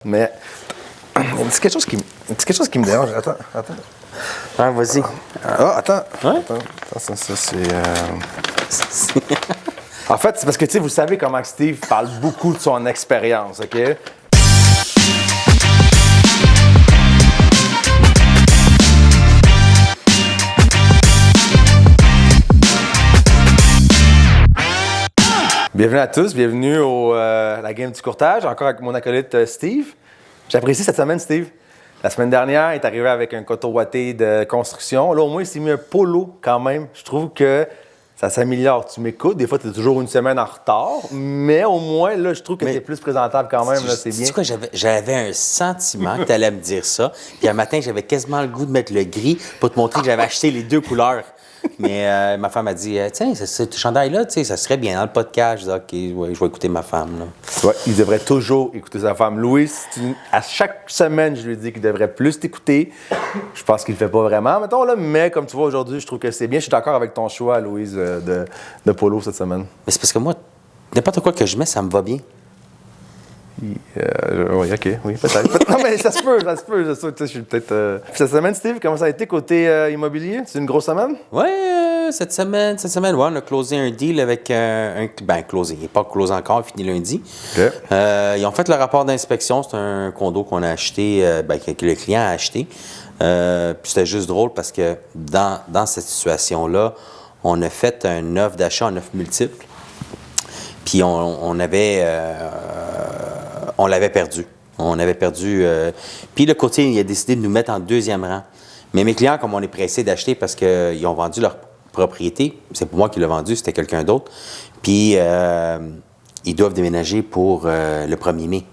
Mais c'est quelque chose qui me dérange. Attends. Ah, vas-y. Attends. Ouais? Attends, ça c'est... En fait, c'est parce que, tu sais, vous savez comment Steve parle beaucoup de son expérience, OK? Bienvenue à tous, bienvenue à la game du courtage, encore avec mon acolyte Steve. J'apprécie cette semaine, Steve. La semaine dernière, il est arrivé avec un coteau watté de construction. Là, au moins, il s'est mis un polo quand même. Je trouve que ça s'améliore. Tu m'écoutes, des fois, tu es toujours une semaine en retard, mais au moins, là, je trouve que tu es plus présentable quand même. Là, c'est bien. Tu sais quoi, j'avais un sentiment que tu allais me dire ça. Puis un matin, j'avais quasiment le goût de mettre le gris pour te montrer que j'avais acheté les deux couleurs. Mais ma femme a dit, tiens, ce chandail-là, tu sais, ça serait bien dans le podcast. Je dis, OK, ouais, je vais écouter ma femme. Là. Ouais, il devrait toujours écouter sa femme. Louis, à chaque semaine, je lui dis qu'il devrait plus t'écouter. Je pense qu'il le fait pas vraiment, mettons, là, mais comme tu vois aujourd'hui, je trouve que c'est bien. Je suis d'accord avec ton choix, Louise, de polo cette semaine. Mais c'est parce que moi, n'importe quoi que je mets, ça me va bien. Oui, OK, oui, peut-être. Non, mais ça se peut. Je suis peut-être... Puis cette semaine, Steve, comment ça a été côté immobilier? C'est une grosse semaine? Oui, cette semaine, ouais, on a closé un deal avec closé. Il n'est pas closé encore, il finit lundi. OK. Ils ont fait le rapport d'inspection. C'est un condo qu'on a acheté, que le client a acheté. Puis c'était juste drôle parce que dans cette situation-là, on a fait un offre d'achat en offre multiple. Puis on l'avait perdu. Puis le courtier, il a décidé de nous mettre en deuxième rang. Mais mes clients, comme on est pressés d'acheter parce qu'ils ont vendu leur propriété, c'est pour moi qui l'ai vendu, c'était quelqu'un d'autre. Puis ils doivent déménager pour le 1er mai.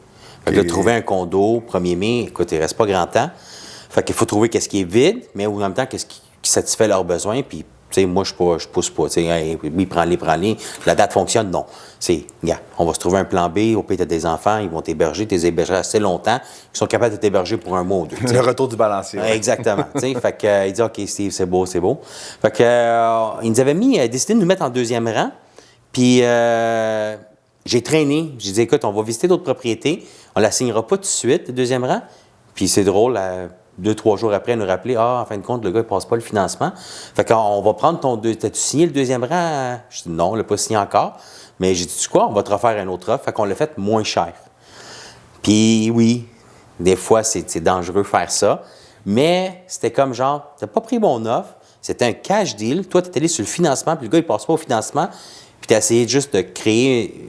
Fait que là, trouver un condo 1er mai, écoute, il ne reste pas grand temps. Fait qu'il faut trouver qu'est-ce qui est vide, mais en même temps, qu'est-ce qui satisfait leurs besoins. Puis tu sais, moi, je pousse pas. Tu sais, hey, oui, prends-les. La date fonctionne, non. C'est, regarde, on va se trouver un plan B. Au pire, tu as des enfants, ils vont t'héberger, assez longtemps. Ils sont capables de t'héberger pour un mois ou deux. Le retour du balancier. Exactement. Fait que, il dit, OK, Steve, c'est beau. Fait que, il nous avait décidé de nous mettre en deuxième rang. Puis, j'ai traîné. J'ai dit, écoute, on va visiter d'autres propriétés. On la signera pas tout de suite, le deuxième rang. Puis, c'est drôle, 2-3 jours après, elle nous rappelait, en fin de compte, le gars, il passe pas le financement. Fait qu'on va prendre t'as-tu signé le deuxième rang? Je dis, non, on l'a pas signé encore. Mais j'ai dit, tu sais quoi, on va te refaire un autre offre. Fait qu'on l'a fait moins cher. Puis oui, des fois, c'est dangereux faire ça. Mais c'était comme genre, t'as pas pris mon offre, c'était un cash deal. Toi, t'es allé sur le financement, puis le gars, il passe pas au financement. Puis t'as essayé juste de créer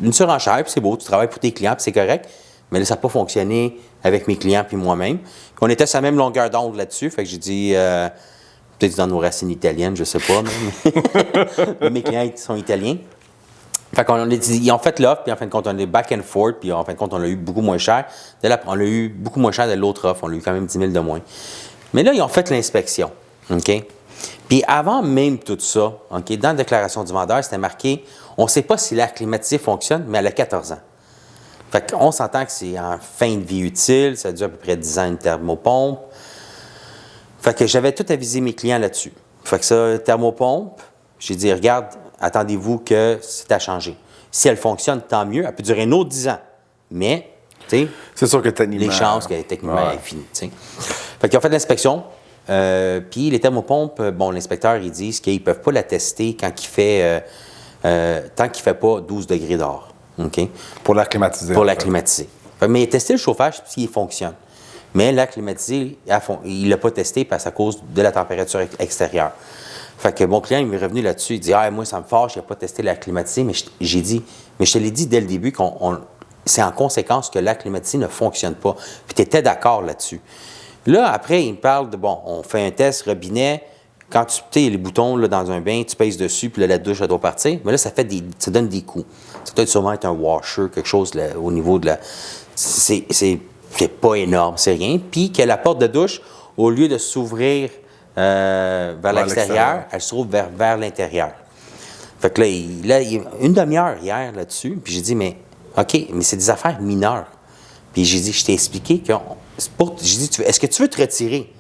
une surenchère, puis c'est beau, tu travailles pour tes clients, puis c'est correct. Mais là, ça n'a pas fonctionné avec mes clients puis moi-même. Puis on était sur la même longueur d'onde là-dessus. Fait que j'ai dit, peut-être dans nos racines italiennes, je sais pas, mais mes clients sont italiens. Fait qu'on a dit, ils ont fait l'offre, puis en fin de compte, on est back and forth, puis en fin de compte, on l'a eu beaucoup moins cher. On l'a eu beaucoup moins cher de l'autre offre. On l'a eu quand même 10 000 de moins. Mais là, ils ont fait l'inspection. OK? Puis avant même tout ça, OK, dans la déclaration du vendeur, c'était marqué, on ne sait pas si l'air climatisé fonctionne, mais elle a 14 ans. Fait qu'on s'entend que c'est en fin de vie utile, ça dure à peu près 10 ans une thermopompe. Fait que j'avais tout avisé mes clients là-dessus. Fait que ça, thermopompe, j'ai dit, regarde, attendez-vous que c'est à changer. Si elle fonctionne, tant mieux, elle peut durer un autre 10 ans. Mais, tu sais, c'est sûr que techniquement... Les chances que techniquement, elle est finie, tu sais. Fait qu'ils ont fait l'inspection, puis les thermopompes, l'inspecteur, ils disent qu'ils ne peuvent pas la tester quand il fait, tant qu'il ne fait pas 12 degrés dehors. Okay. Pour l'air climatisé. Pour l'air climatisé. Mais il a testé le chauffage s'il fonctionne. Mais l'air climatisé, il ne l'a pas testé parce à cause de la température extérieure. Fait que mon client, il m'est revenu là-dessus. Il dit, moi, ça me fâche, il n'a pas testé l'air climatisé. Mais j'ai dit, mais je te l'ai dit dès le début c'est en conséquence que l'air climatisé ne fonctionne pas. Puis tu étais d'accord là-dessus. Là, après, il me parle de, on fait un test robinet. Quand tu sais, les boutons là, dans un bain, tu pèses dessus, puis là, la douche, elle doit partir. Mais là, ça donne des coups. Ça doit sûrement être un washer, quelque chose là, au niveau de la... C'est pas énorme, c'est rien. Puis que la porte de douche, au lieu de s'ouvrir vers l'extérieur, elle se trouve vers l'intérieur. Fait que là, il a une demi-heure hier là-dessus, puis j'ai dit, mais OK, mais c'est des affaires mineures. Puis j'ai dit, je t'ai expliqué que... J'ai dit, est-ce que tu veux te retirer?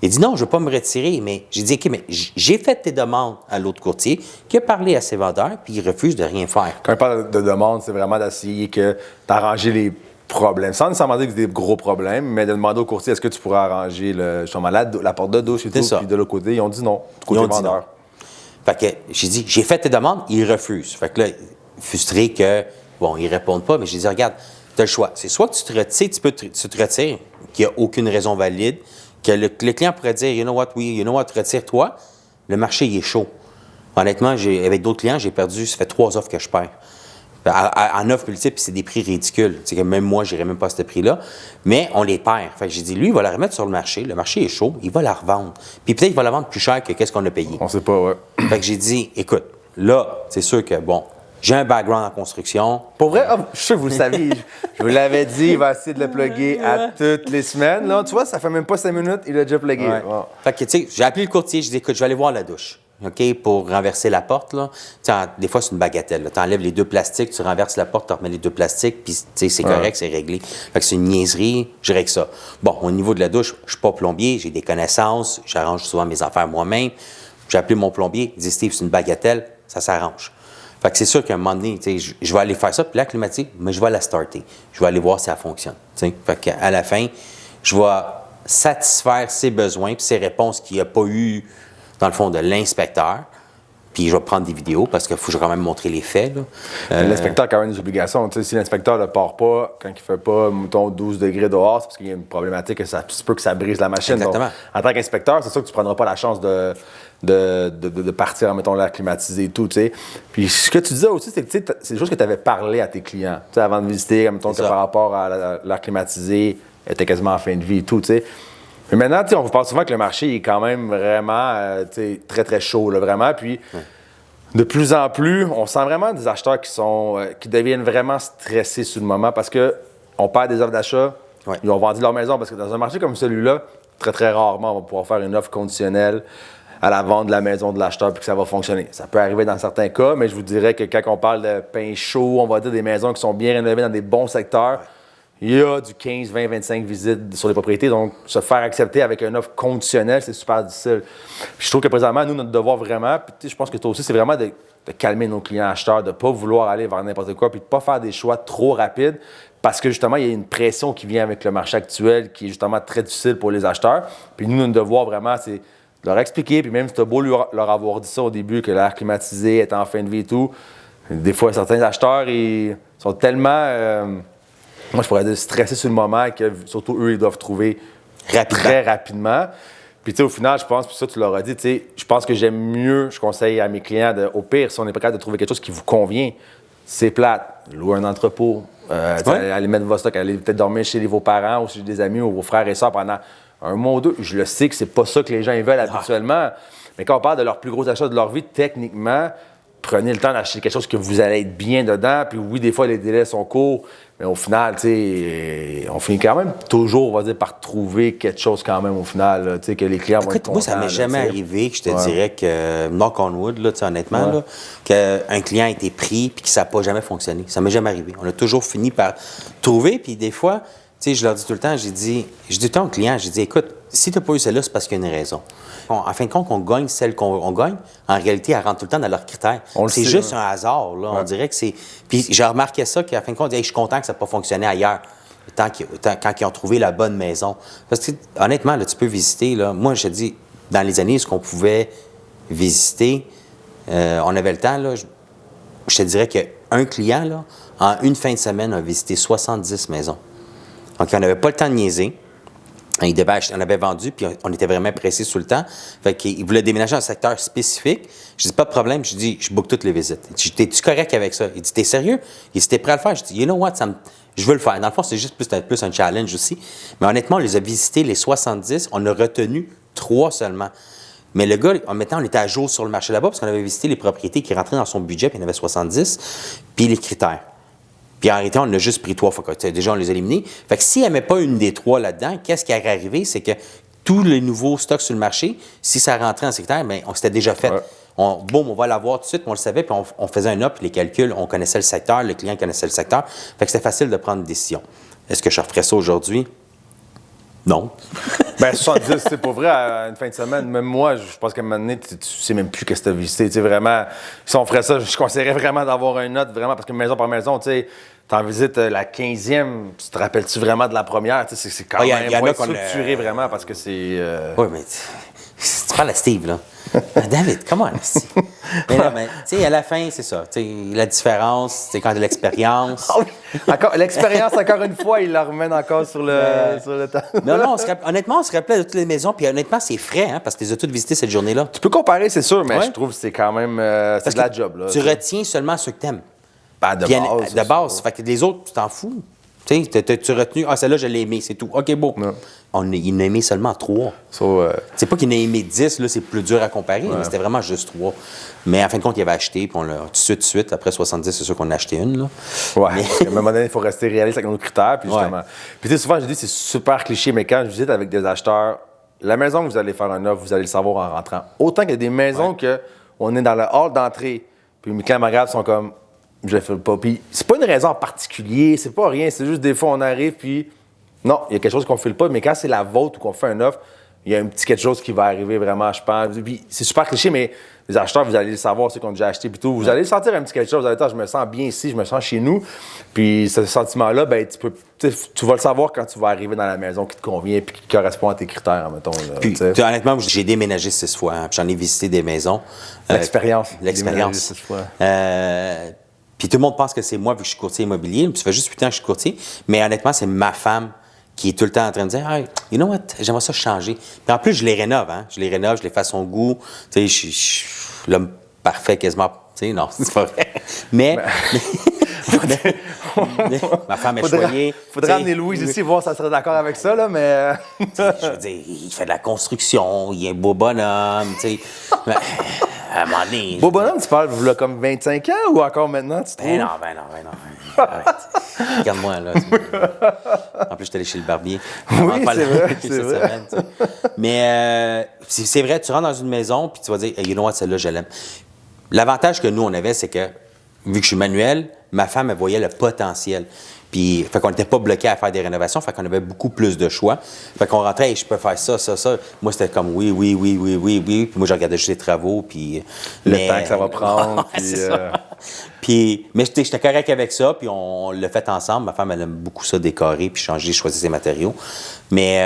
Il dit non, je ne veux pas me retirer, mais j'ai dit, OK, mais j'ai fait tes demandes à l'autre courtier qui a parlé à ses vendeurs, puis il refuse de rien faire. Quand on parle de demande, c'est vraiment d'essayer d'arranger les problèmes. Sans nécessairement dire que c'est des gros problèmes, mais de demander au courtier est-ce que tu pourrais arranger justement la porte de douche et tout. Puis de l'autre côté, ils ont dit non. Du côté vendeur. Fait que j'ai dit, j'ai fait tes demandes, ils refusent. Fait que là, frustré que, bon, ils répondent pas, mais j'ai dit, regarde, tu as le choix. C'est soit que tu te retires, tu te retires, qu'il n'y a aucune raison valide, que le client pourrait dire, you know what, retire-toi, le marché, il est chaud. Honnêtement, avec d'autres clients, j'ai perdu, ça fait 3 offres que je perds. En offre multiple, c'est des prix ridicules. C'est que même moi, je n'irais même pas à ce prix-là. Mais on les perd. Fait que j'ai dit, lui, il va la remettre sur le marché. Le marché est chaud. Il va la revendre. Puis peut-être qu'il va la vendre plus cher que qu'est-ce qu'on a payé. On sait pas, ouais. Fait que j'ai dit, écoute, là, c'est sûr que, bon, j'ai un background en construction. Pour vrai, je suis sûr que vous le saviez. Je vous l'avais dit, il va essayer de le plugger à toutes les semaines. Là, tu vois, ça fait même pas 5 minutes, il l'a déjà plugué. Ouais. Wow. Fait que, tu sais, j'ai appelé le courtier. J'ai dit, écoute, je vais aller voir la douche. OK, pour renverser la porte, là. Des fois, c'est une bagatelle. Tu enlèves les 2 plastiques, tu renverses la porte, tu remets les 2 plastiques, puis c'est correct, c'est réglé. Fait que c'est une niaiserie, je règle ça. Bon, au niveau de la douche, je suis pas plombier, j'ai des connaissances, j'arrange souvent mes affaires moi-même. J'ai appelé mon plombier, il dit, Steve, c'est une bagatelle, ça s'arrange. Fait que c'est sûr qu'à un moment donné, je vais aller faire ça, puis la climatique, mais je vais la starter. Je vais aller voir si ça fonctionne. T'sais. Fait qu'à la fin, je vais satisfaire ses besoins, puis ses réponses qu'il n'y a pas eu dans le fond, de l'inspecteur. Puis je vais prendre des vidéos parce qu'il faut quand même montrer les faits. L'inspecteur a quand même des obligations. Tu sais, si l'inspecteur ne part pas quand il ne fait pas, mettons, 12 degrés dehors, c'est parce qu'il y a une problématique que ça se peut que ça brise la machine. Exactement. Donc, en tant qu'inspecteur, c'est sûr que tu ne prendras pas la chance de partir, mettons, l'air climatisé et tout. Tu sais. Puis ce que tu disais aussi, c'est que c'est des choses que tu avais parlé à tes clients. Tu sais, avant de visiter, mettons, que par rapport à l'air climatisé, était quasiment en fin de vie et tout. Tu sais. Mais maintenant, on vous parle souvent que le marché est quand même vraiment très, très chaud, là, vraiment. Puis, de plus en plus, on sent vraiment des acheteurs qui deviennent vraiment stressés sur le moment parce qu'on perd des offres d'achat. Ouais. Ils ont vendu leur maison parce que dans un marché comme celui-là, très, très rarement, on va pouvoir faire une offre conditionnelle à la vente de la maison de l'acheteur puis que ça va fonctionner. Ça peut arriver dans certains cas, mais je vous dirais que quand on parle de pain chaud, on va dire des maisons qui sont bien rénovées dans des bons secteurs, il y a du 15, 20, 25 visites sur les propriétés. Donc, se faire accepter avec une offre conditionnelle, c'est super difficile. Puis je trouve que présentement, nous, notre devoir vraiment, puis je pense que toi aussi, c'est vraiment de calmer nos clients acheteurs, de ne pas vouloir aller vers n'importe quoi, puis de ne pas faire des choix trop rapides parce que justement, il y a une pression qui vient avec le marché actuel qui est justement très difficile pour les acheteurs. Puis nous, notre devoir vraiment, c'est de leur expliquer, puis même si tu as beau leur avoir dit ça au début, que l'air climatisé est en fin de vie et tout, des fois, certains acheteurs, ils sont tellement... moi, je pourrais dire stressés sur le moment que, surtout, eux, ils doivent trouver très rapidement. Puis, tu sais, au final, je pense, puis ça, tu l'auras dit, tu sais, je pense que j'aime mieux, je conseille à mes clients, au pire, si on n'est pas capable de trouver quelque chose qui vous convient, c'est plate, louer un entrepôt, aller mettre vos stocks, aller peut-être dormir chez vos parents ou chez des amis ou vos frères et sœurs pendant un mois ou 2. Je le sais que c'est pas ça que les gens ils veulent habituellement. Mais quand on parle de leur plus gros achat de leur vie, techniquement, prenez le temps d'acheter quelque chose que vous allez être bien dedans. Puis oui, des fois, les délais sont courts, mais au final, tu sais, on finit quand même toujours, on va dire, par trouver quelque chose quand même au final, tu sais, que les clients vont être contents. Moi, ça m'est jamais arrivé que je te dirais que, knock on wood, là, honnêtement, là, qu'un client a été pris puis que ça n'a pas jamais fonctionné. Ça m'est jamais arrivé. On a toujours fini par trouver, puis des fois, tu sais, je leur dis tout le temps, je dis tout le temps aux clients, je dis, écoute, si tu n'as pas eu celle-là, c'est parce qu'il y a une raison. En fin de compte, on gagne celle qu'on gagne. En réalité, elle rentre tout le temps dans leurs critères. C'est juste un hasard. Là. On dirait que c'est... Puis j'ai remarqué ça, qu'à fin de compte, je suis content que ça n'a pas fonctionné ailleurs, quand ils ont trouvé la bonne maison. Parce que, honnêtement, là, tu peux visiter. Là, moi, je te dis, dans les années, ce qu'on pouvait visiter, on avait le temps. Là, je te dirais qu'un client, là, en une fin de semaine, a visité 70 maisons. Donc, on n'avait pas le temps de niaiser. On avait vendu, puis on était vraiment pressé sous le temps. Fait qu'il voulait déménager dans un secteur spécifique. Je dis, pas de problème. Je dis, je book toutes les visites. T'es-tu correct avec ça? Il dit, t'es sérieux? Il dit, t'es prêt à le faire? Je dis, you know what? Je veux le faire. Dans le fond, c'est juste plus un challenge aussi. Mais honnêtement, on les a visités, les 70. On a retenu 3 seulement. Mais le gars, maintenant, on était à jour sur le marché là-bas parce qu'on avait visité les propriétés qui rentraient dans son budget, puis il y en avait 70, puis les critères. Puis en réalité, on en a juste pris 3 fois. Déjà, on les a éliminés. Fait que s'il n'y avait pas une des 3 là-dedans, qu'est-ce qui aurait arrivé? C'est que tous les nouveaux stocks sur le marché, si ça rentrait en secteur, bien, on s'était déjà fait. Ouais. On va l'avoir tout de suite, on le savait, puis on faisait un offre, puis les calculs, on connaissait le secteur, le client connaissait le secteur. Fait que c'était facile de prendre une décision. Est-ce que je referais ça aujourd'hui? Non. Ben 70, c'est pour vrai, à une fin de semaine. Même moi, je pense qu'à un moment donné, tu sais même plus qu'est-ce que tu as visité. Tu sais, vraiment, si on ferait ça, je conseillerais vraiment d'avoir une note, vraiment, parce que maison par maison, tu sais, t'en visites la 15e, tu te rappelles-tu vraiment de la première? Tu sais, c'est quand même y en faut a être qu'on structuré vraiment, parce que c'est... Oui, mais tu parles à Steve, là. David, comment Steve? Mais non, mais tu sais, à la fin, c'est ça. Tu sais, la différence, c'est quand tu as l'expérience. Ah oui! L'expérience, encore une fois, il la remène encore sur le temps. Non, honnêtement, on se rappelait de toutes les maisons, puis honnêtement, c'est frais, hein, parce que tu les as toutes visitées cette journée-là. Tu peux comparer, c'est sûr, mais Ouais. je trouve que c'est quand même... c'est de la job, là. Tu retiens seulement ceux que t'aimes. Ben, de Puis, base. de base. Fait que les autres, tu t'en fous. Tu sais, tu retenu, celle-là, je l'ai aimée, c'est tout. OK, beau. Non. Il en a aimé seulement 3. C'est pas qu'il en a aimé 10, là, c'est plus dur à comparer, mais c'était vraiment juste 3. Mais en fin de compte, il avait acheté, puis on l'a tout de suite, après 70, c'est sûr qu'on a acheté une, là. Ouais, parce qu'à un moment donné, il faut rester réaliste avec nos critères, puis justement. Puis tu sais, souvent, je dis, c'est super cliché, mais quand je visite avec des acheteurs, la maison que vous allez faire un offre, vous allez le savoir en rentrant. Autant qu'il y a des maisons que on est dans le hall d'entrée, puis mes clients me regardent, sont comme, je le fais pas. Puis c'est pas une raison en particulier, c'est pas rien, c'est juste des fois, on arrive, puis non, il y a quelque chose qu'on ne file pas, mais quand c'est la vôtre ou qu'on fait un offre, il y a un petit quelque chose qui va arriver vraiment, je pense. Puis c'est super cliché, mais les acheteurs, vous allez le savoir, ceux qui ont déjà acheté, puis tout, vous allez sentir un petit quelque chose, vous allez dire, je me sens bien ici, je me sens chez nous. Puis ce sentiment-là, ben tu vas le savoir quand tu vas arriver dans la maison qui te convient puis qui correspond à tes critères, mettons. Là, puis, honnêtement, j'ai déménagé 6 fois, hein, puis j'en ai visité des maisons. L'expérience. L'expérience. Puis tout le monde pense que c'est moi, vu que je suis courtier immobilier. Puis ça fait juste 8 ans que je suis courtier. Mais honnêtement, c'est ma femme qui est tout le temps en train de dire « Hey, you know what? J'aimerais ça changer. » Puis en plus, je les rénove, hein. Je les rénove, je les fais à son goût. Tu sais, je suis l'homme parfait quasiment. Tu sais, non, c'est pas vrai. Mais ma femme est choyée. Faudrait amener Louise ici, voir si elle serait d'accord avec ça, là, mais... Je veux dire, il fait de la construction, il est un beau bonhomme, tu sais. À un moment donné... Beau bonhomme, tu parles, vous, là, comme 25 ans ou encore maintenant, tu trouves? Ben non. Arrête. Regarde-moi, là. En plus, je suis allé chez le barbier. Oui, c'est vrai, c'est vrai. Semaine, tu sais. Mais c'est vrai, tu rentres dans une maison, puis tu vas dire, hey, you know what, celle-là, je l'aime. L'avantage que nous, on avait, c'est que, vu que je suis manuel, ma femme, elle voyait le potentiel. Puis, fait qu'on n'était pas bloqué à faire des rénovations, fait qu'on avait beaucoup plus de choix. Fait qu'on rentrait, hey, je peux faire ça. Moi, c'était comme oui. Puis moi, je regardais juste les travaux, puis... Le temps que ça va prendre, puis... mais j'étais correct avec ça, puis on l'a fait ensemble. Ma femme, elle aime beaucoup ça, décorer, puis changer, choisir ses matériaux. Mais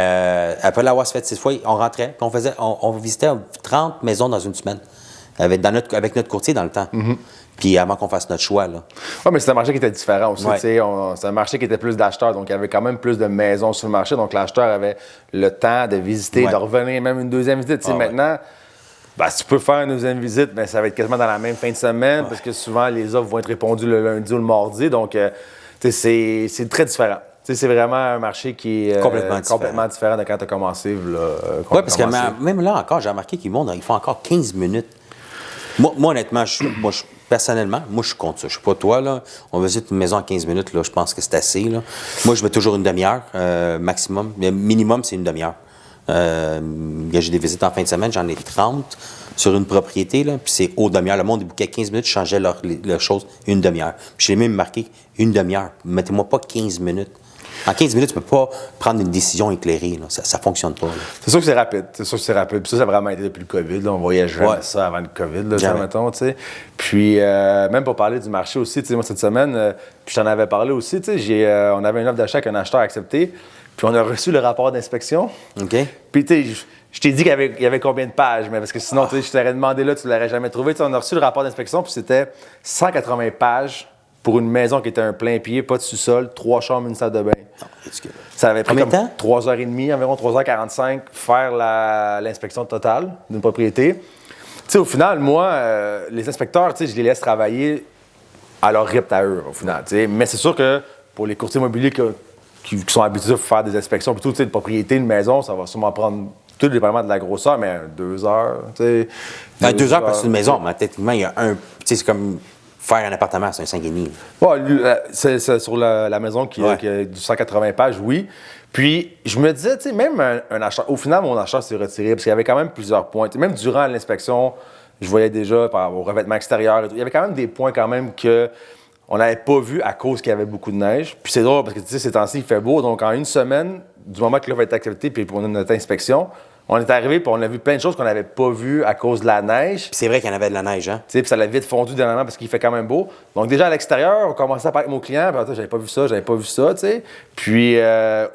après l'avoir fait 6 fois, on rentrait, puis on visitait 30 maisons dans une semaine, avec notre courtier dans le temps. Puis avant qu'on fasse notre choix, là. Oui, mais c'est un marché qui était différent aussi. C'est un marché qui était plus d'acheteurs. Donc, il y avait quand même plus de maisons sur le marché. Donc, l'acheteur avait le temps de visiter, de revenir, même une deuxième visite. Maintenant, si tu peux faire une deuxième visite, ben, ça va être quasiment dans la même fin de semaine parce que souvent, les offres vont être répondues le lundi ou le mardi. Donc, c'est très différent. C'est vraiment un marché qui est complètement différent de quand tu as commencé. Oui, parce que même là encore, j'ai remarqué qu'ils font encore 15 minutes. Moi honnêtement, personnellement, je suis contre ça. Je suis pas toi, là. On visite une maison en 15 minutes, là. Je pense que c'est assez, là. Moi, je mets toujours une demi-heure, maximum. Le minimum, c'est une demi-heure. J'ai des visites en fin de semaine, j'en ai 30 sur une propriété, là. Puis c'est au demi-heure. Le monde, ils bouquaient 15 minutes, je changeais leurs choses une demi-heure. Puis je l'ai même marqué une demi-heure. Mettez-moi pas 15 minutes. En 15 minutes, tu ne peux pas prendre une décision éclairée. Là. Ça ne fonctionne pas. Là. C'est sûr que c'est rapide. Puis ça a vraiment été depuis le COVID. Là. On voyait jamais ça avant le COVID, là, mettons, tu sais. Puis, même pour parler du marché aussi, tu sais, moi, cette semaine, puis je t'en avais parlé aussi, tu sais, on avait une offre d'achat qu'un acheteur a accepté, puis on a reçu le rapport d'inspection. OK. Puis, tu sais, je t'ai dit qu'il y avait combien de pages, mais parce que sinon, tu sais, je t'aurais demandé là, tu ne l'aurais jamais trouvé. Tu sais, on a reçu le rapport d'inspection, puis c'était 180 pages pour une maison qui était un plein pied, pas de sous-sol, 3 chambres, une salle de bain. Ça avait pris comme 3h30, environ 3h45, faire l'inspection totale d'une propriété. Tu sais, au final, moi, les inspecteurs, tu sais, je les laisse travailler à leur rythme à eux, au final. Tu sais. Mais c'est sûr que pour les courtiers immobiliers qui sont habitués à faire des inspections, plutôt, tu sais, de propriété, une maison, ça va sûrement prendre tout dépendamment de la grosseur, mais 2 heures, tu sais. 2 heures parce que c'est une maison, mais techniquement, il y a tu sais, c'est comme faire un appartement, c'est un 5,5. Oui, c'est sur la maison qui a du 180 pages, oui. Puis, je me disais, tu sais, même un acheteur, au final, mon acheteur s'est retiré parce qu'il y avait quand même plusieurs points. Même durant l'inspection, je voyais déjà, au revêtement extérieur, il y avait quand même des points quand même que on l'avait pas vu à cause qu'il y avait beaucoup de neige. Puis c'est drôle parce que, tu sais, ces temps-ci, il fait beau. Donc, en une semaine, du moment que l'offre a été acceptée puis pour notre inspection, on est arrivé puis on a vu plein de choses qu'on n'avait pas vues à cause de la neige. Puis c'est vrai qu'il y en avait de la neige, hein? Tu sais, puis ça l'a vite fondu dernièrement parce qu'il fait quand même beau. Donc, déjà à l'extérieur, on commençait à parler avec mon client. Puis, j'avais pas vu ça, tu sais. Puis,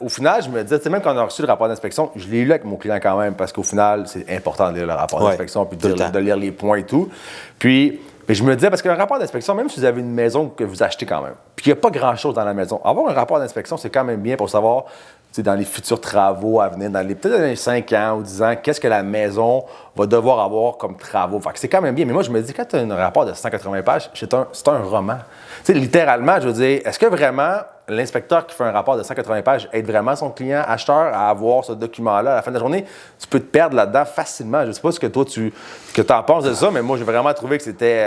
au final, je me disais, tu sais, même quand on a reçu le rapport d'inspection, je l'ai lu avec mon client quand même parce qu'au final, c'est important de lire le rapport d'inspection puis de lire les points et tout. Puis je me disais, parce qu'un rapport d'inspection, même si vous avez une maison que vous achetez quand même, puis qu'il n'y a pas grand-chose dans la maison, avoir un rapport d'inspection, c'est quand même bien pour savoir, tu sais, dans les futurs travaux à venir, peut-être dans les 5 ans ou 10 ans, qu'est-ce que la maison va devoir avoir comme travaux. Fait que c'est quand même bien. Mais moi, je me dis, quand tu as un rapport de 180 pages, c'est un roman. Tu sais, littéralement, je veux dire, est-ce que vraiment l'inspecteur qui fait un rapport de 180 pages aide vraiment son client acheteur à avoir ce document-là à la fin de la journée? Tu peux te perdre là-dedans facilement. Je ne sais pas ce que toi, tu en penses de ça, mais moi, j'ai vraiment trouvé que c'était...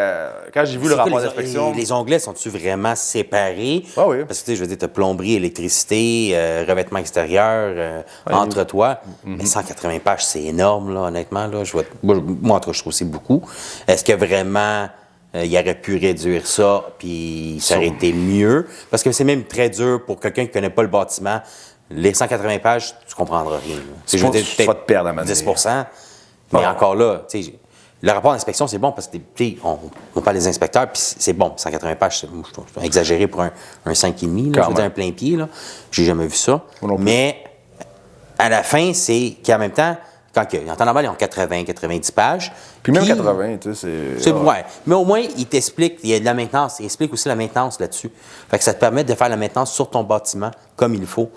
quand j'ai vu le rapport d'inspection... Les onglets sont-tu vraiment séparés? Ah oui. Parce que, tu sais, je veux dire, tu as plomberie, électricité, revêtement extérieur, entre toi. Mais 180 pages, c'est énorme, là, honnêtement. Là. Moi, en tout cas, je trouve que c'est beaucoup. Est-ce que vraiment... il aurait pu réduire ça, puis ça aurait été mieux. Parce que c'est même très dur pour quelqu'un qui ne connaît pas le bâtiment. Les 180 pages, tu ne comprendras rien. Tu vas te perdre à ma 10 mais encore là, tu sais, le rapport d'inspection, c'est bon parce que on parle des inspecteurs, puis c'est bon. 180 pages, c'est exagéré pour un 5,5, je veux dire un plein pied. J'ai jamais vu ça. Mais à la fin, c'est qu'en même temps, en temps normal, ils ont 80, 90 pages. Puis même 80, tu sais, c'est... Ouais. Mais au moins, il t'explique, il y a de la maintenance. Il explique aussi la maintenance là-dessus. Fait que ça te permet de faire la maintenance sur ton bâtiment comme il faut.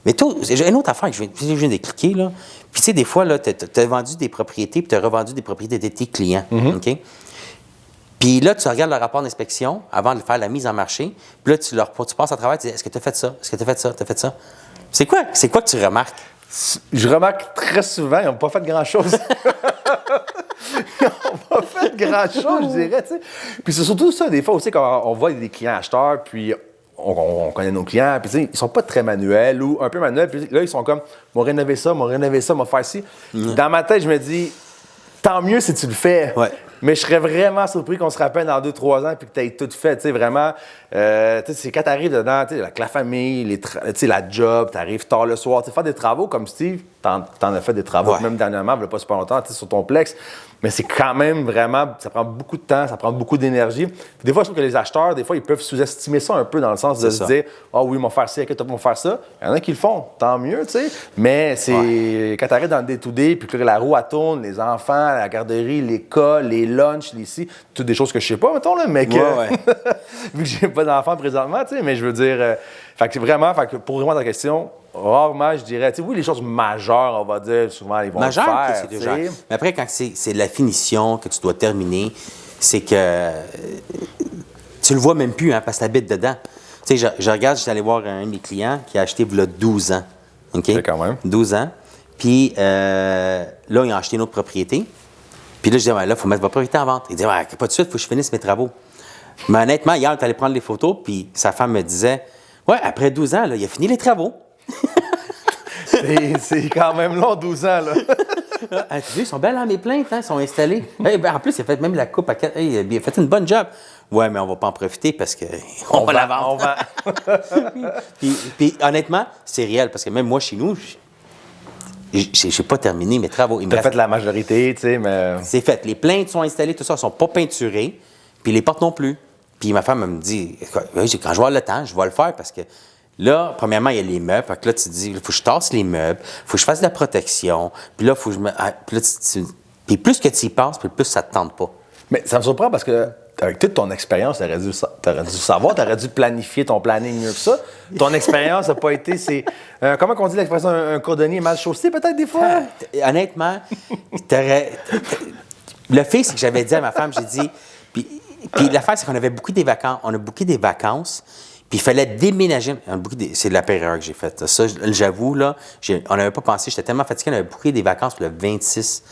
Mais toi, j'ai une autre affaire que je viens de cliquer, là. Puis tu sais, des fois, tu as vendu des propriétés, puis tu as revendu des propriétés de tes clients. OK? Puis là, tu regardes le rapport d'inspection avant de faire la mise en marché. Puis là, tu passes à travers, tu dis, est-ce que tu as fait ça? Est-ce que tu as fait ça? Tu as fait ça? C'est quoi que tu remarques? Je remarque très souvent, ils n'ont pas fait grand-chose. Ils n'ont pas fait grand-chose, je dirais, tu sais. Puis c'est surtout ça, des fois aussi, quand on voit des clients acheteurs, puis on connaît nos clients, puis tu sais, ils sont pas très manuels ou un peu manuels, puis là, ils sont comme, m'ont rénové ça, m'ont fait ci. Dans ma tête, je me dis, tant mieux si tu le fais. Ouais. Mais je serais vraiment surpris qu'on se rappelle dans 2-3 ans puis que tu aies tout fait, tu sais, vraiment. Tu sais, c'est quand tu arrives dedans, tu sais, avec la famille, tu sais, la job, tu arrives tard le soir, tu sais, faire des travaux comme Steve, t'en as fait des travaux, même dernièrement, il n'y a pas super longtemps, tu sais, sur ton Plex. Mais c'est quand même vraiment, ça prend beaucoup de temps, ça prend beaucoup d'énergie. Puis des fois, je trouve que les acheteurs, des fois, ils peuvent sous-estimer ça un peu dans le sens de se dire, ah oui, ils vont faire ça, ils vont faire ça. Il y en a qui le font, tant mieux, tu sais. Mais c'est quand tu arrives dans le day-to-day, puis que la roue, elle tourne, les enfants, la garderie, l'école, les lunchs, les ci, toutes des choses que je sais pas, mettons, là, mais que, vu que j'ai pas d'enfants présentement, tu sais, mais je veux dire, fait que vraiment, pour répondre à ta question, rarement, je dirais, tu sais, oui, les choses majeures, on va dire, souvent, ils vont le faire. C'est déjà. Mais après, quand c'est la finition que tu dois terminer, c'est que tu le vois même plus, hein, parce que tu habites dedans. Tu sais, je regarde, j'étais allé voir un de mes clients qui a acheté il y a 12 ans. OK? C'est quand même. 12 ans. Puis là, ils ont acheté une autre propriété. Puis là, je dis, là, il faut mettre votre propriété en vente. Il dit, pas de suite, il faut que je finisse mes travaux. Mais honnêtement, hier, on est allé prendre les photos, puis sa femme me disait, ouais, après 12 ans, là, il a fini les travaux. C'est quand même long, 12 ans, là. Tu vois, ils sont belles, hein, mes plaintes, hein, ils sont installés. En plus, il a fait même la coupe à 4. Il a fait une bonne job. Ouais, mais on va pas en profiter parce qu'on va la vendre. On vend. puis, honnêtement, c'est réel parce que même moi, chez nous, j'ai pas terminé mes travaux. T'as fait la majorité, tu sais, mais... C'est fait. Les plaintes sont installées, tout ça, sont pas peinturées. Puis les portes non plus. Puis ma femme me dit, quand je vais avoir le temps, je vais le faire parce que là, premièrement, il y a les meubles. Fait que là, tu te dis, il faut que je tasse les meubles, il faut que je fasse de la protection. Puis là, il faut que je me. Puis là, puis plus que tu y penses, plus ça te tente pas. Mais ça me surprend parce que, avec toute ton expérience, tu aurais dû savoir, tu aurais dû planifier ton planning mieux que ça. Ton expérience n'a pas été. Comment on dit l'expression, un cordonnier mal chaussé, peut-être, des fois? Honnêtement, le fait, c'est que j'avais dit à ma femme, j'ai dit. Puis l'affaire, c'est qu'on avait booké des vacances. On a booké des vacances. Puis il fallait déménager. C'est de la pire erreur que j'ai faite. Ça, j'avoue, là, on n'avait pas pensé. J'étais tellement fatigué, on avait booké des vacances pour le 26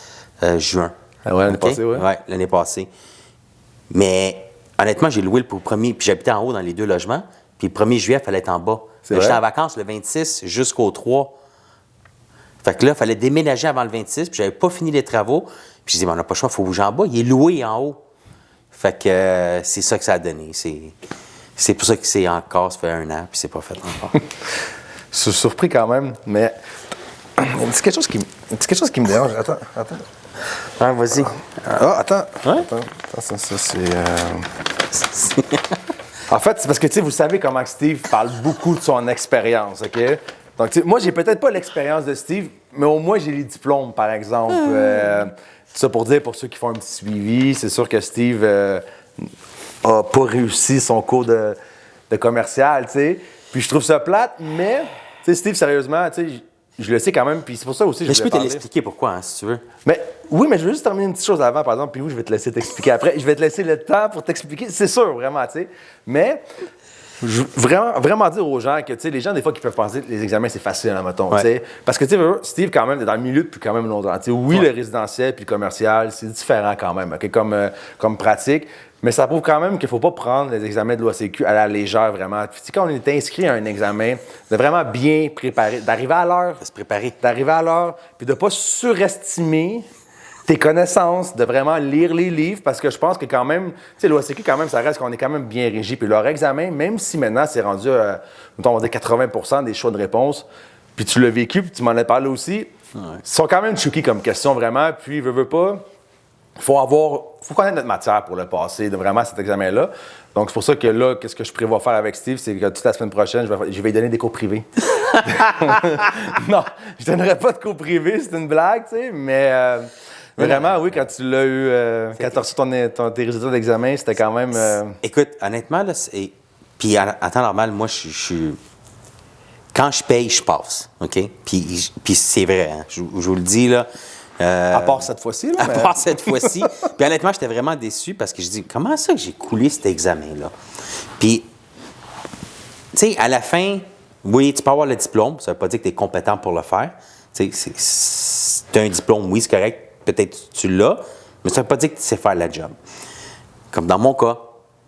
juin. Ah ouais, l'année passée, oui. Oui, l'année passée. Mais honnêtement, j'ai loué le premier, puis j'habitais en haut dans les 2 logements. Puis le 1er juillet, il fallait être en bas. J'étais en vacances le 26 jusqu'au 3. Fait que là, il fallait déménager avant le 26, puis j'avais pas fini les travaux. Puis j'ai dit, on n'a pas le choix, il faut bouger en bas. Il est loué en haut. Fait que c'est ça que ça a donné. C'est pour ça que c'est encore, ça fait 1 an, puis c'est pas fait encore. Je suis surpris quand même, mais c'est quelque chose qui me dérange. Attends. Ah, vas-y. Attends. Ouais? Attends, ça c'est... En fait, c'est parce que, tu sais, vous savez comment Steve parle beaucoup de son expérience, OK? Donc, tu sais, moi, j'ai peut-être pas l'expérience de Steve, mais au moins, j'ai les diplômes, par exemple. Tout ça pour dire, pour ceux qui font un petit suivi, c'est sûr que Steve a pas réussi son cours de commercial, tu sais. Puis je trouve ça plate, mais, tu sais, Steve, sérieusement, tu sais, je le sais quand même, puis c'est pour ça aussi que Mais je je voulais peux te parler. l'expliquer pourquoi, hein, si tu veux. Mais oui, mais je veux juste terminer une petite chose avant, par exemple, puis oui, je vais te laisser t'expliquer après. Je vais te laisser le temps pour t'expliquer, c'est sûr, vraiment, tu sais. Mais je veux vraiment dire aux gens que, tu sais, les gens, des fois, qui peuvent penser que les examens, c'est facile, hein, mettons, tu sais. Parce que, tu sais, Steve, quand même, est dans le milieu depuis quand même longtemps. Tu sais, oui, le résidentiel puis le commercial, c'est différent quand même, OK, comme pratique. Mais ça prouve quand même qu'il ne faut pas prendre les examens de l'OACQ à la légère, vraiment. Puis, tu sais, quand on est inscrit à un examen, de vraiment bien préparer, d'arriver à l'heure. De se préparer. D'arriver à l'heure, puis de ne pas surestimer tes connaissances, de vraiment lire les livres, parce que je pense que quand même, tu sais, l'OACQ, quand même, ça reste qu'on est quand même bien régi. Puis leur examen, même si maintenant c'est rendu, mettons, on va dire 80% des choix de réponse, puis tu l'as vécu, puis tu m'en as parlé aussi, ils sont quand même tricky comme question, vraiment. Puis, veux pas, faut connaître notre matière pour le passer, de vraiment cet examen-là. Donc, c'est pour ça que là, qu'est-ce que je prévois faire avec Steve, c'est que toute la semaine prochaine, je vais lui donner des cours privés. Non, je donnerai pas de cours privés, c'est une blague, tu sais, mais vraiment, oui, quand tu l'as eu, quand tu as reçu tes résultats d'examen, c'était quand même... Écoute, honnêtement, là, puis en temps normal, moi, je suis... Quand je paye, je passe, OK? Puis c'est vrai, hein, je vous le dis, là... à part cette fois-ci, là. À part cette fois-ci. Puis honnêtement, j'étais vraiment déçu parce que je dis, comment ça que j'ai coulé cet examen-là? Puis, tu sais, à la fin, oui, tu peux avoir le diplôme, ça ne veut pas dire que tu es compétent pour le faire. Tu sais, c'est un diplôme, oui, c'est correct, peut-être tu l'as, mais ça ne veut pas dire que tu sais faire la job. Comme dans mon cas.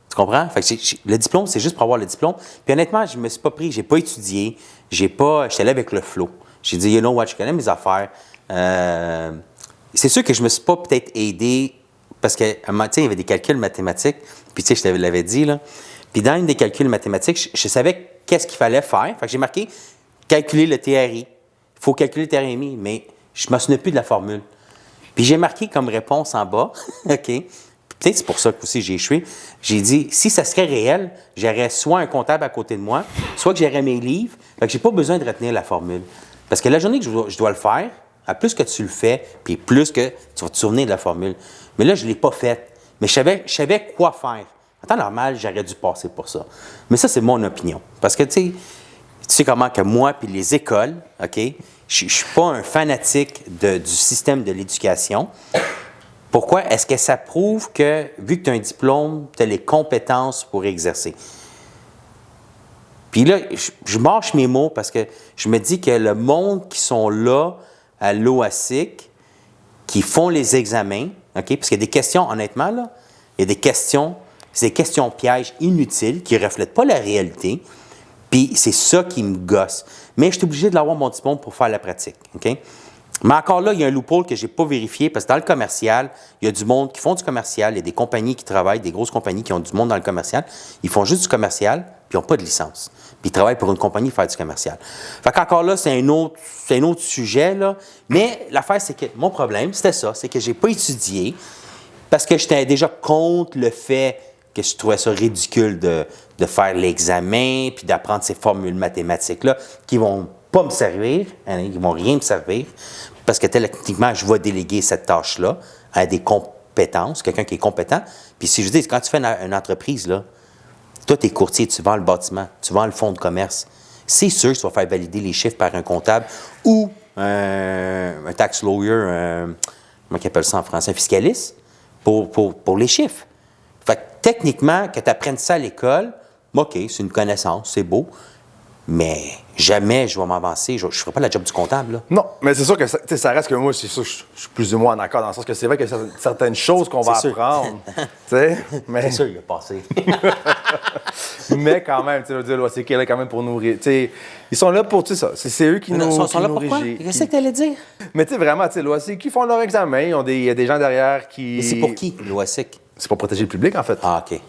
Tu comprends? Fait que le diplôme, c'est juste pour avoir le diplôme. Puis honnêtement, je ne me suis pas pris, j'ai pas étudié, j'étais là avec le flow. J'ai dit, you know what, je connais mes affaires. C'est sûr que je me suis pas peut-être aidé parce que, tu sais, il y avait des calculs mathématiques, puis tu sais, je te l'avais dit, là. Puis dans une des calculs mathématiques, je savais qu'est-ce qu'il fallait faire. Fait que j'ai marqué calculer le TRI. Il faut calculer le TRMI, mais je ne me souvenais plus de la formule. Puis j'ai marqué comme réponse en bas, OK? Peut-être c'est pour ça que aussi j'ai échoué. J'ai dit, si ça serait réel, j'aurais soit un comptable à côté de moi, soit que j'aurais mes livres. Fait que j'ai pas besoin de retenir la formule. Parce que la journée que je dois le faire, à plus que tu le fais, puis plus que tu vas te souvenir de la formule. Mais là, je ne l'ai pas faite. Mais je savais quoi faire. En temps normal, j'aurais dû passer pour ça. Mais ça, c'est mon opinion. Parce que, tu sais comment que moi puis les écoles, OK, je ne suis pas un fanatique du système de l'éducation. Pourquoi? Est-ce que ça prouve que, vu que tu as un diplôme, tu as les compétences pour exercer? Puis là, je mâche mes mots parce que je me dis que le monde qui sont là à l'OASIC, qui font les examens, OK? Parce qu'il y a des questions, honnêtement, là, il y a des questions, c'est des questions pièges inutiles qui ne reflètent pas la réalité. Puis c'est ça qui me gosse. Mais je suis obligé de l'avoir mon diplôme pour faire la pratique, OK? Mais encore là, il y a un loophole que je n'ai pas vérifié parce que dans le commercial, il y a du monde qui font du commercial, il y a des compagnies qui travaillent, des grosses compagnies qui ont du monde dans le commercial. Ils font juste du commercial, puis ils n'ont pas de licence. Puis ils travaillent pour une compagnie pour faire du commercial. Fait qu'encore là, c'est un autre sujet, là. Mais l'affaire, c'est que mon problème, c'était ça, c'est que je n'ai pas étudié parce que j'étais déjà contre le fait que je trouvais ça ridicule de faire l'examen puis d'apprendre ces formules mathématiques-là qui vont pas me servir, hein, qui vont rien me servir, parce que techniquement, je vais déléguer cette tâche-là à des compétences, quelqu'un qui est compétent. Puis si je dis, quand tu fais une entreprise, là, toi, tu es courtier, tu vends le bâtiment, tu vends le fonds de commerce. C'est sûr que tu vas faire valider les chiffres par un comptable ou un tax lawyer, comment ils appellent ça en français, un fiscaliste, pour les chiffres. Fait que techniquement, que tu apprennes ça à l'école, OK, c'est une connaissance, c'est beau, mais jamais je vais m'avancer. Je ne ferai pas la job du comptable, là. Non, mais c'est sûr que ça reste que moi, c'est sûr, je suis plus ou moins en accord dans le sens que c'est vrai qu'il y a certaines choses qu'on va apprendre. Mais... C'est sûr, il a passé. Mais quand même, tu sais, c'est qu'il est là quand même pour nourrir. Ils sont là pour, tu sais, ça. C'est eux qui nous Ils sont là pour quoi? Qu'est-ce que tu allais dire? Mais tu sais, vraiment, tu sais, l'OASIC, qui font leur examen, il y a des gens derrière qui... Mais c'est pour qui, l'OASIC? c'est pour protéger le public, en fait. Ah, OK.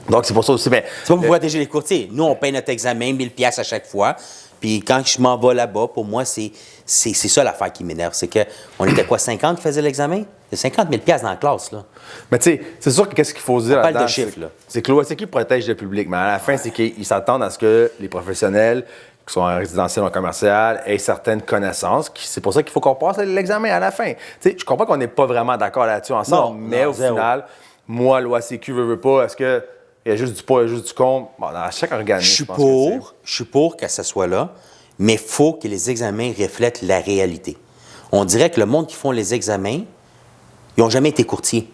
Donc, c'est pour ça aussi. Mais, C'est pas pour protéger les courtiers. Nous, on paye notre examen, 1000 pièces à chaque fois. Puis quand je m'en vais là-bas, pour moi, c'est ça l'affaire qui m'énerve. C'est qu'on était quoi, 50 qui faisaient l'examen? C'est 50 000 pièces dans la classe, là. Mais tu sais, c'est sûr que qu'est-ce qu'il faut se dire On parle là-dedans, de chiffres, là. c'est que l'OSCQ protège le public, mais à la fin, c'est qu'ils s'attendent à ce que les professionnels qui sont en résidentiel ou en commercial aient certaines connaissances. C'est pour ça qu'il faut qu'on passe l'examen à la fin. Tu sais, je comprends qu'on n'est pas vraiment d'accord là-dessus ensemble, mais au final, moi, l'OSCQ veut pas, est-ce que il y a juste du pour, il y a juste du contre? Bon, dans chaque organisme, Je suis pour que ça soit là, mais il faut que les examens reflètent la réalité. On dirait que le monde qui font les examens, ils n'ont jamais été courtiers.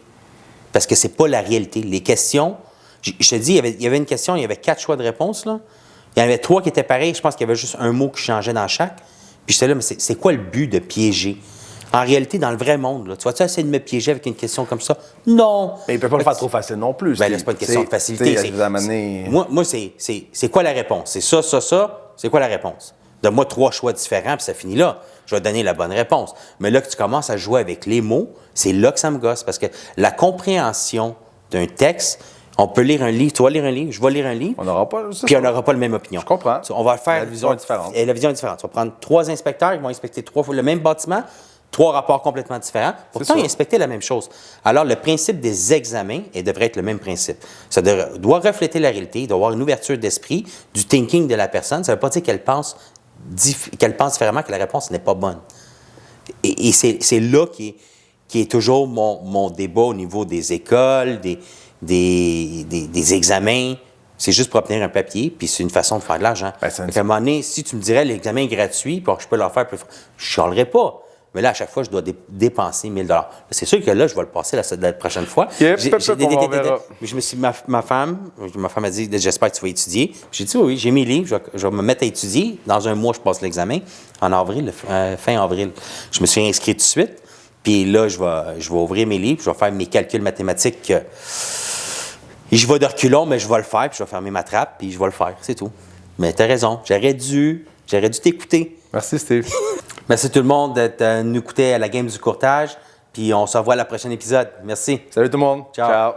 Parce que c'est pas la réalité. Les questions, je te dis, il y avait une question, il y avait 4 choix de réponse, là. Il y en avait 3 qui étaient pareils. Je pense qu'il y avait juste un mot qui changeait dans chaque. Puis j'étais là, mais c'est quoi le but de piéger? En réalité, dans le vrai monde, là, tu vas-tu essayer de me piéger avec une question comme ça? Non! Mais il ne peut pas le faire trop facile non plus. Ben là, c'est pas une question de facilité. Moi, c'est quoi la réponse? C'est ça, ça, ça. C'est quoi la réponse? Donne-moi 3 choix différents, puis ça finit là. Je vais te donner la bonne réponse. Mais là que tu commences à jouer avec les mots, c'est là que ça me gosse. Parce que la compréhension d'un texte, on peut lire un livre. Tu vas lire un livre, je vais lire un livre. On n'aura pas. Puis on n'aura pas la même opinion. Je comprends. On va faire. La vision est différente. Et la vision est différente. Tu vas prendre 3 inspecteurs, ils vont inspecter 3 fois le même bâtiment, 3 rapports complètement différents. Pourtant, ils inspectaient la même chose. Alors, le principe des examens devrait être le même principe. Ça doit refléter la réalité, il doit y avoir une ouverture d'esprit, du thinking de la personne. Ça ne veut pas dire qu'elle pense différemment, que la réponse n'est pas bonne. Et c'est là qui est toujours mon débat au niveau des écoles, des examens. C'est juste pour obtenir un papier, puis c'est une façon de faire de l'argent. Ben, à un moment donné, si tu me dirais l'examen est gratuit, puis je peux le faire plus fort, je ne chialerais pas. Mais là, à chaque fois, je dois dépenser 1000 $. C'est sûr que là, je vais le passer la prochaine fois. Mais je me suis ma femme a dit, j'espère que tu vas étudier. J'ai dit, oui, j'ai mes livres, je vais me mettre à étudier. Dans un mois, je passe l'examen, en avril, fin avril. Je me suis inscrit tout de suite. Puis là, je vais ouvrir mes livres, je vais faire mes calculs mathématiques. Je vais de reculons, mais je vais le faire, puis je vais fermer ma trappe, puis je vais le faire, c'est tout. Mais tu as raison, j'aurais dû t'écouter. Merci, Steve. Merci tout le monde d'être nous écouter à la game du courtage. Puis on se revoit à la prochaine épisode. Merci. Salut tout le monde. Ciao.